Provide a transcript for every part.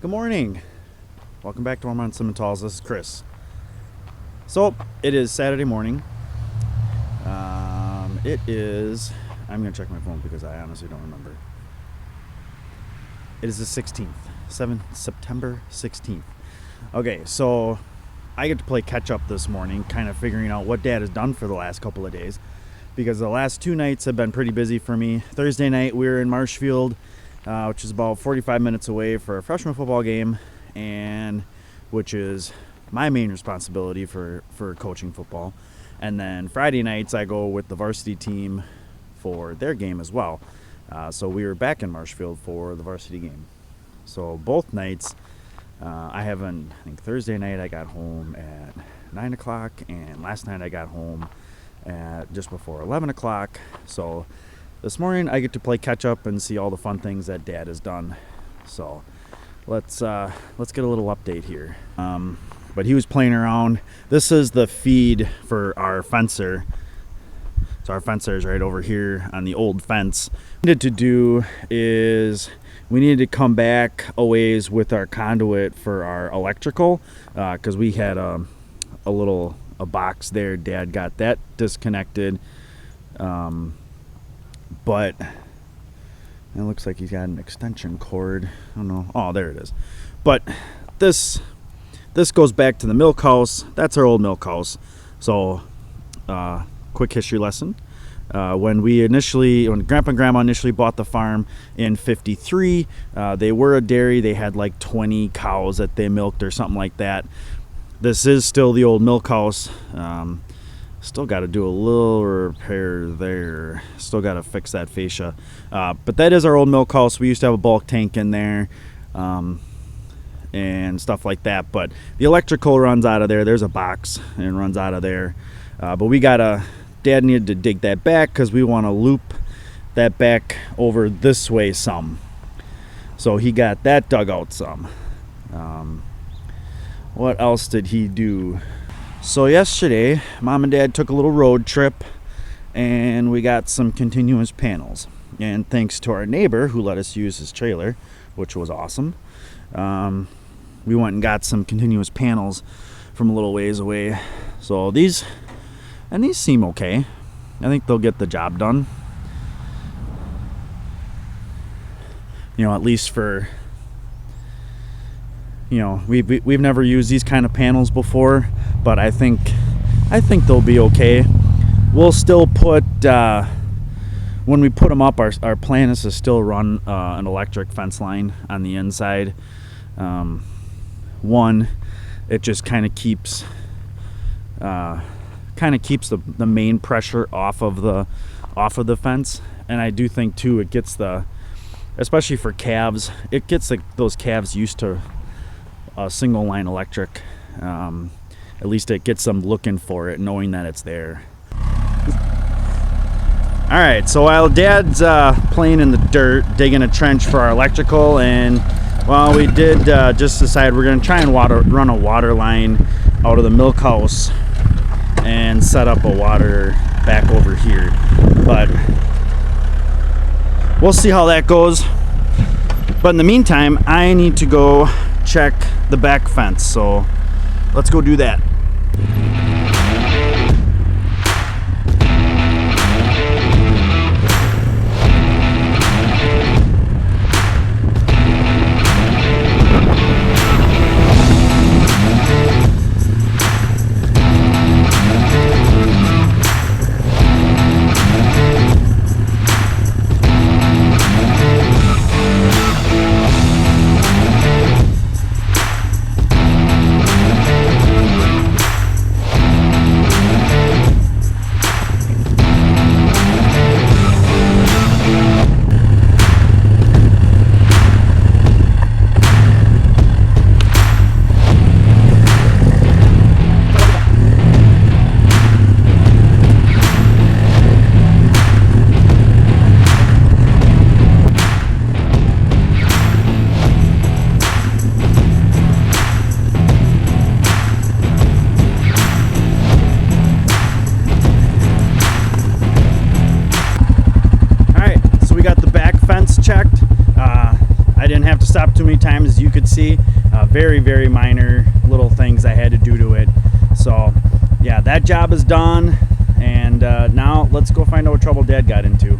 Good morning. Welcome back to Ohrmundt Simmental. This is Chris. So it is Saturday morning. It is. I'm gonna check my phone because I honestly don't remember. It is the 16th, September 16th. Okay, so I get to play catch up this morning, kind of figuring out what Dad has done for the last couple of days, because the last two nights have been pretty busy for me. Thursday night we were in Marshfield, which is about 45 minutes away for a freshman football game, and which is my main responsibility for coaching football. And then Friday nights I go with the varsity team for their game as well. So we were back in Marshfield for the varsity game. So both nights, I think Thursday night I got home at 9 o'clock, and last night I got home at just before 11 o'clock. So this morning I get to play catch up and see all the fun things that Dad has done. So let's get a little update here. But he was playing around. This is the feed for our fencer. So our fencer is right over here on the old fence. What we needed to do is we needed to come back a ways with our conduit for our electrical, because we had a box there. Dad got that disconnected. But it looks like he's got an extension cord. I don't know. Oh, there it is. But this goes back to the milk house. That's our old milk house. So, quick history lesson. When Grandpa and Grandma initially bought the farm in '53, they were a dairy. They had like 20 cows that they milked or something like that. This is still the old milk house. Still got to do a little repair there. Still got to fix that fascia. But that is our old milk house. We used to have a bulk tank in there and stuff like that. But the electrical runs out of there. There's a box and runs out of there. But Dad needed to dig that back because we want to loop that back over this way some. So he got that dug out some. What else did he do? So yesterday, Mom and Dad took a little road trip, and we got some continuous panels. And thanks to our neighbor who let us use his trailer, which was awesome, we went and got some continuous panels from a little ways away. So these seem okay. I think they'll get the job done. At least for, we've never used these kind of panels before, but I think they'll be okay. We'll still put, when we put them up, our plan is to still run an electric fence line on the inside. One, it just kind of keeps the main pressure off of the fence, and I do think too it gets especially for calves, it gets those calves used to a single line electric. At least it gets them looking for it, knowing that it's there. All right, so while Dad's playing in the dirt, digging a trench for our electrical, and we did just decide we're gonna try and run a water line out of the milk house and set up a water back over here. But we'll see how that goes. But in the meantime, I need to go check the back fence, so let's go do that. checked. I didn't have to stop too many times. As you could see. Very, very minor little things I had to do to it. So yeah, that job is done, and now let's go find out what trouble Dad got into.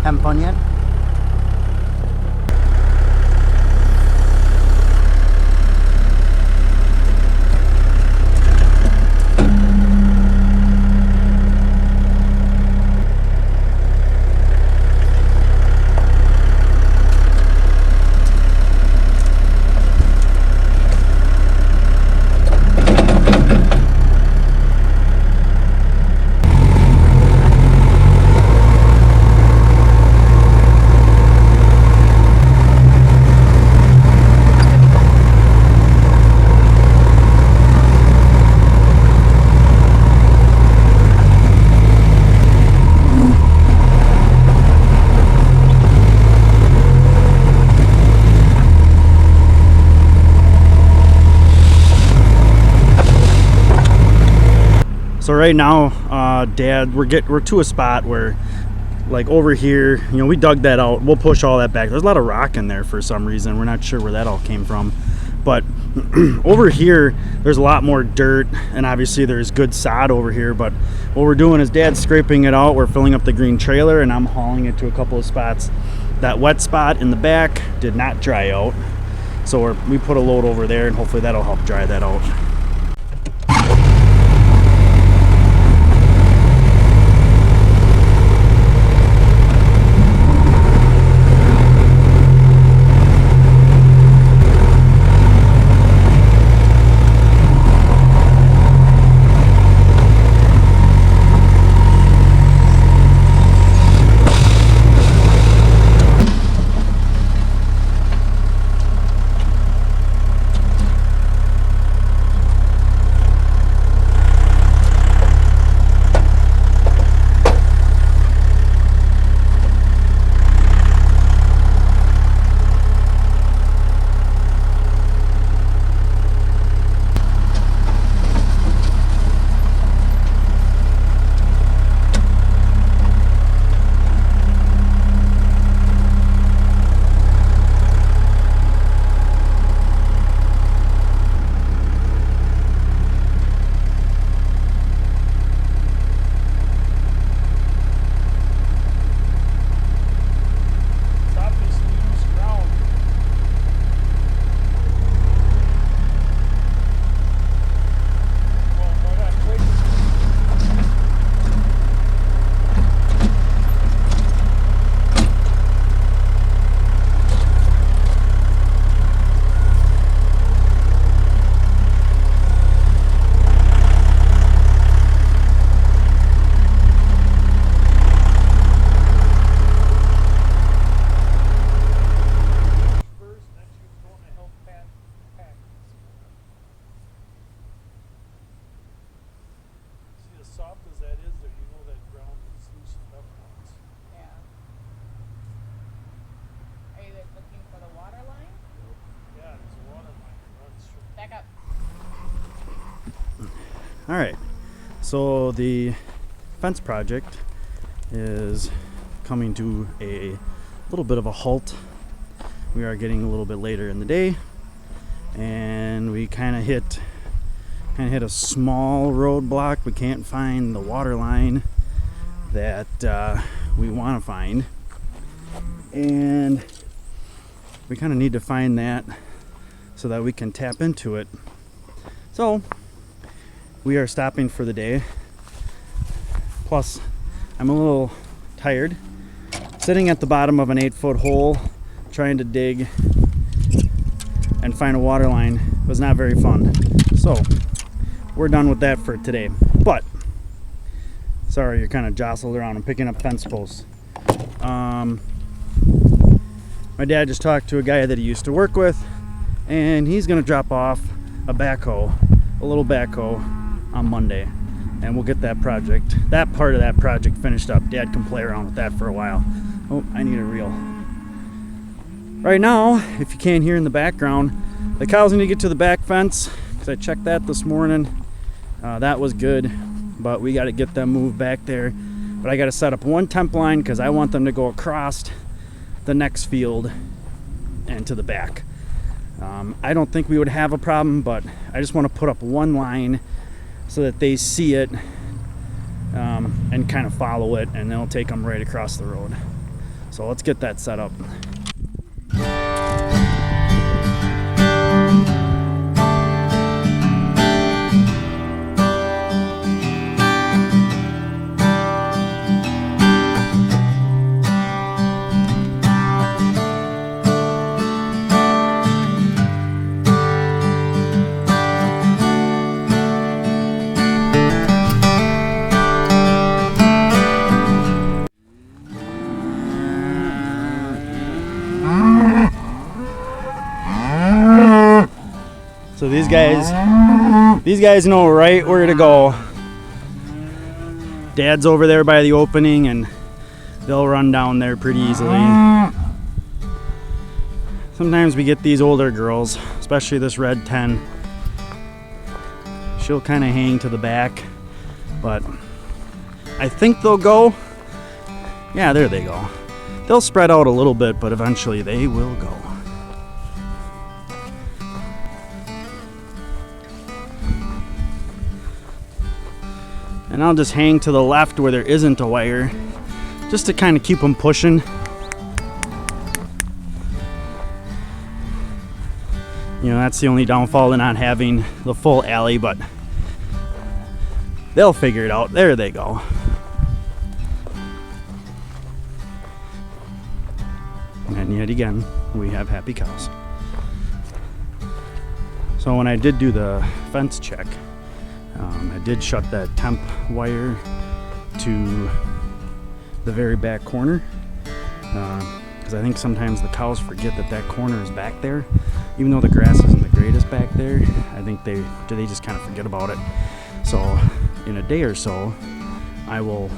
Having fun yet? So right now, Dad, we're to a spot where, like over here, you know, we dug that out. We'll push all that back. There's a lot of rock in there for some reason. We're not sure where that all came from. But over here, there's a lot more dirt, and obviously there's good sod over here. But what we're doing is Dad's scraping it out. We're filling up the green trailer, and I'm hauling it to a couple of spots. That wet spot in the back did not dry out. So we put a load over there, and hopefully that'll help dry that out. Soft as that is there, you know that ground is loosened up once. Yeah. Are you looking for the water line? Yeah, there's a water line that runs through. Back up. Alright, so the fence project is coming to a little bit of a halt. We are getting a little bit later in the day, and we kind of hit a small roadblock. We can't find the water line that we want to find, and we kind of need to find that so that we can tap into it. So we are stopping for the day. Plus, I'm a little tired. Sitting at the bottom of an 8-foot hole trying to dig and find a water line was not very fun. So we're done with that for today. But sorry, you're kind of jostled around. I'm picking up fence posts. My dad just talked to a guy that he used to work with, and he's gonna drop off a little backhoe on Monday, and we'll get that part of that project finished up. Dad can play around with that for a while. Oh, I need a reel. Right now, if you can't hear in the background, the cows need to get to the back fence because I checked that this morning. That was good, but we got to get them moved back there. But I got to set up one temp line because I want them to go across the next field and to the back. I don't think we would have a problem, but I just want to put up one line so that they see it and kind of follow it, and then I'll take them right across the road. So let's get that set up. So these guys know right where to go. Dad's over there by the opening, and they'll run down there pretty easily. Sometimes we get these older girls, especially this red 10. She'll kind of hang to the back, but I think they'll go. Yeah, there they go. They'll spread out a little bit, but eventually they will go. And I'll just hang to the left where there isn't a wire, just to kind of keep them pushing. You know, that's the only downfall to not having the full alley, but they'll figure it out. There they go. And yet again, we have happy cows. So when I did do the fence check, I did shut that temp wire to the very back corner, because I think sometimes the cows forget that corner is back there. Even though the grass isn't the greatest back there, I think they just kind of forget about it. So in a day or so, I will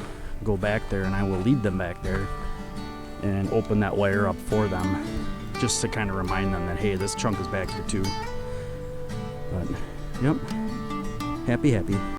go back there and I will lead them back there and open that wire up for them, just to kind of remind them that, hey, this chunk is back here too. But yep, happy.